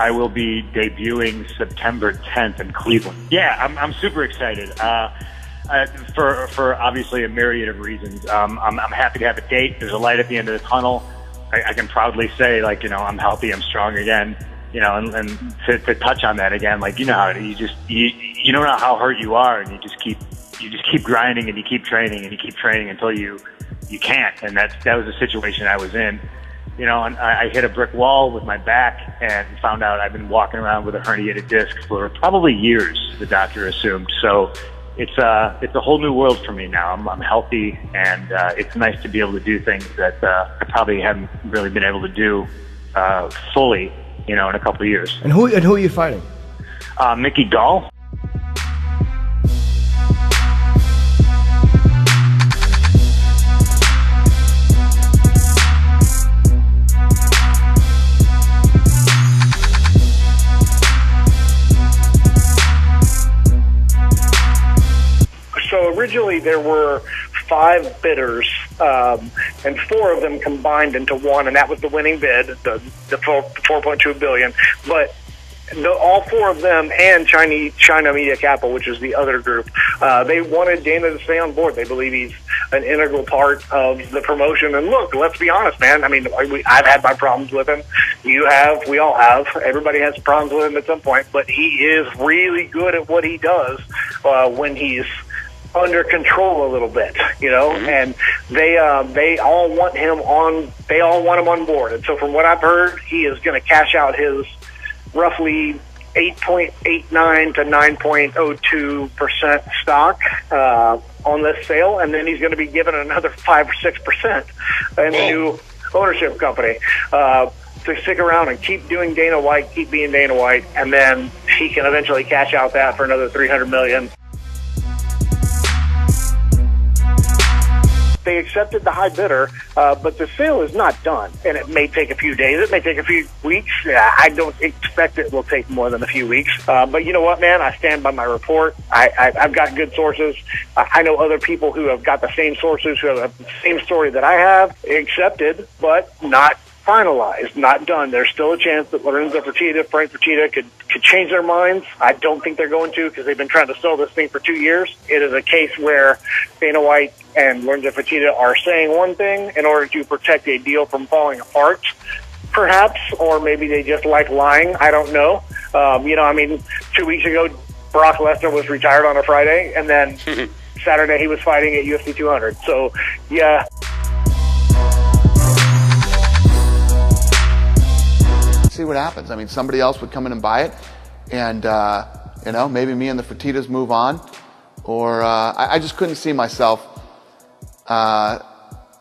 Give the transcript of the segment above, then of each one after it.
I will be debuting September 10th in Cleveland. Yeah, I'm super excited. For obviously a myriad of reasons. I'm happy to have a date. There's a light at the end of the tunnel. I can proudly say, like, you know, I'm healthy, I'm strong again. You know, and to touch on that again, like, you know how you don't know how hurt you are, and you just keep grinding, and you keep training, and you keep training until you can't. And that was the situation I was in. You know, and I hit a brick wall with my back and found out I've been walking around with a herniated disc for probably years, the doctor assumed. So it's a whole new world for me now. I'm healthy, and it's nice to be able to do things that I probably haven't really been able to do fully, you know, in a couple of years. And who are you fighting? Mickey Gall. So originally there were 5 bidders, and 4 of them combined into one, and that was the winning bid, the $4.2 billion. But all 4 of them and China Media Capital, which is the other group, they wanted Dana to stay on board. They believe he's an integral part of the promotion. And look, let's be honest, man. I mean, I've had my problems with him. You have. We all have. Everybody has problems with him at some point. But he is really good at what he does when he's under control a little bit, you know, and they all want him on board. And so from what I've heard, he is going to cash out his roughly 8.89 to 9.02% stock on this sale, and then he's going to be given another 5 or 6% in the new ownership company to stick around and keep doing Dana White, keep being Dana White, and then he can eventually cash out that for another $300 million. They accepted the high bidder, but the sale is not done, and it may take a few days. It may take a few weeks. I don't expect it will take more than a few weeks. But you know what, man? I stand by my report. I've got good sources. I know other people who have got the same sources, who have the same story that I have, accepted, but not finalized, not done. There's still a chance that Lorenzo Fertitta, Frank Fertitta could change their minds. I don't think they're going to, because they've been trying to sell this thing for 2 years. It is a case where Dana White and Lorenzo Fertitta are saying one thing in order to protect a deal from falling apart, perhaps, or maybe they just like lying. I don't know. You know, I mean, 2 weeks ago, Brock Lesnar was retired on a Friday, and then Saturday he was fighting at UFC 200. So, yeah. See what happens. I mean, somebody else would come in and buy it, and you know, maybe me and the Fertittas move on, or I just couldn't see myself. I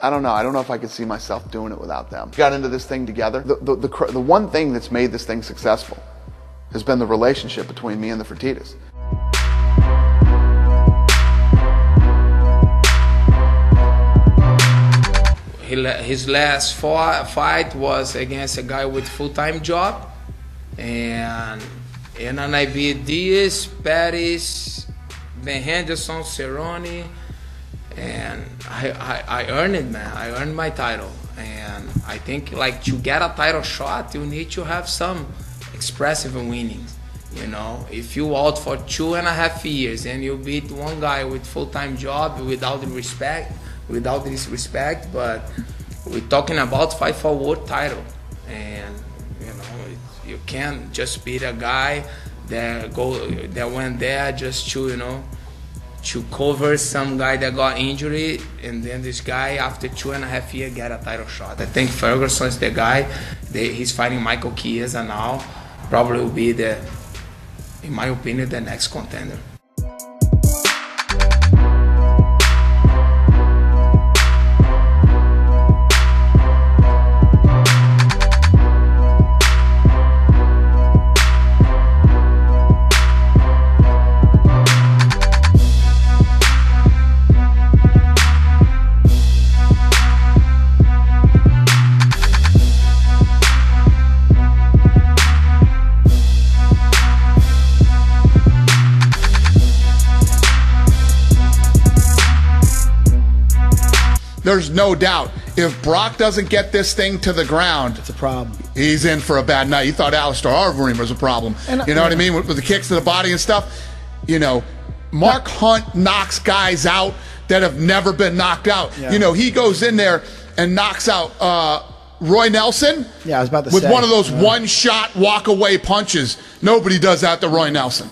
don't know. I don't know if I could see myself doing it without them. Got into this thing together. The one thing that's made this thing successful has been the relationship between me and the Fertittas. His last fight was against a guy with full-time job, and I beat Diaz, Pettis, Ben Henderson, Cerrone, and I earned it, man. I earned my title, and I think, like, to get a title shot, you need to have some expressive winnings. You know, if you out for 2.5 years and you beat one guy with full-time job without disrespect, but we're talking about fight for world title, and you know, you can't just beat a guy that went there just to, you know, to cover some guy that got injury, and then this guy after 2.5 years get a title shot. I think Ferguson is the guy. He's fighting Michael Chiesa now. Probably will be in my opinion, the next contender. there's no doubt. If Brock doesn't get this thing to the ground, It's a problem. he's in for a bad night. You thought Alistair Overeem was a problem. You know what I mean? With the kicks to the body and stuff. You know, Mark Hunt knocks guys out that have never been knocked out. Yeah. You know, he goes in there and knocks out Roy Nelson. Yeah, I was about to with say. one of those one-shot walk-away punches. Nobody does that to Roy Nelson.